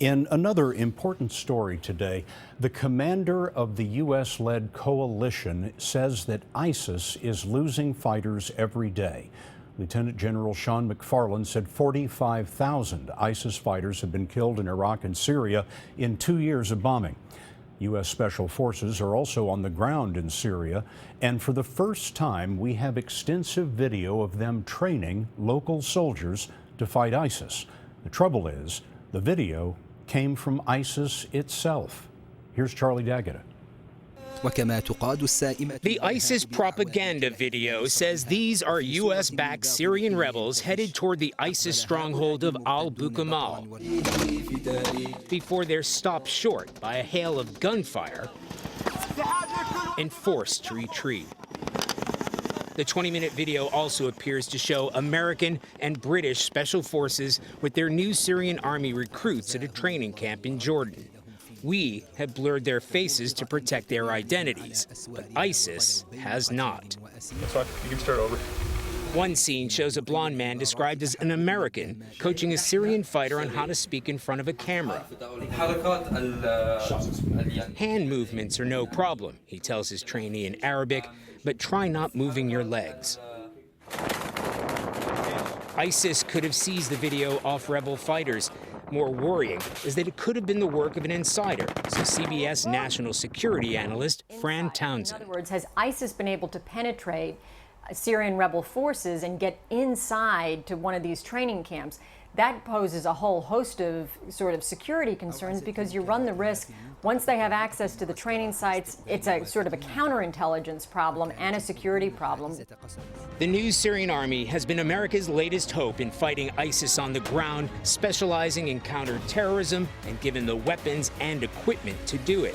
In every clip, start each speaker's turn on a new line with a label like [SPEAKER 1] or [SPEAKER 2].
[SPEAKER 1] In another important story today, the commander of the U.S.-led coalition says that ISIS is losing fighters every day. Lieutenant General Sean McFarland said 45,000 ISIS fighters have been killed in Iraq and Syria in 2 years of bombing. U.S. Special Forces are also on the ground in Syria, and for the first time, we have extensive video of them training local soldiers to fight ISIS. The trouble is, the video came from ISIS itself. Here's Charlie Daggett.
[SPEAKER 2] The ISIS propaganda video says these are U.S.-backed Syrian rebels headed toward the ISIS stronghold of al-Bukamal before they're stopped short by a hail of gunfire and forced to retreat. The 20-minute video also appears to show American and British special forces with their new Syrian Army recruits at a training camp in Jordan. We have blurred their faces to protect their identities, but ISIS has not.
[SPEAKER 3] That's fine. You can start over.
[SPEAKER 2] One scene shows a blond man described as an American coaching a Syrian fighter on how to speak in front of a camera. Hand movements are no problem, he tells his trainee in Arabic, but try not moving your legs. ISIS could have seized the video off rebel fighters. More worrying is that it could have been the work of an insider, says CBS national security analyst Fran Townsend.
[SPEAKER 4] In other words, has ISIS been able to penetrate Syrian rebel forces and get inside to one of these training camps? That poses a whole host of sort of security concerns because you run the risk, once they have access to the training sites, it's a sort of a counterintelligence problem and a security problem.
[SPEAKER 2] The new Syrian Army has been America's latest hope in fighting ISIS on the ground, specializing in counterterrorism and given the weapons and equipment to do it.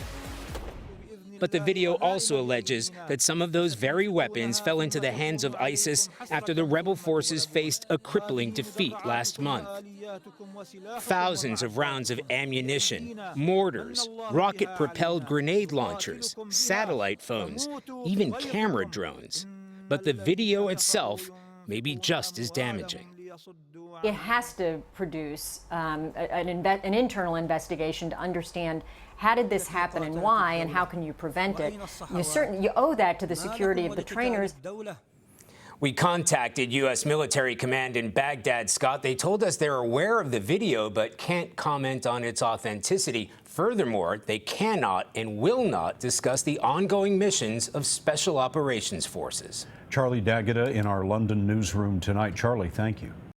[SPEAKER 2] But the video also alleges that some of those very weapons fell into the hands of ISIS after the rebel forces faced a crippling defeat last month. Thousands of rounds of ammunition, mortars, rocket-propelled grenade launchers, satellite phones, even camera drones. But the video itself may be just as damaging.
[SPEAKER 4] It has to produce an internal investigation to understand how did this happen and why, and how can you prevent it. You owe that to the security of the trainers.
[SPEAKER 2] We contacted U.S. military command in Baghdad, Scott. They told us they're aware of the video but can't comment on its authenticity. Furthermore, they cannot and will not discuss the ongoing missions of Special Operations Forces.
[SPEAKER 1] Charlie Daggett in our London newsroom tonight. Charlie, thank you.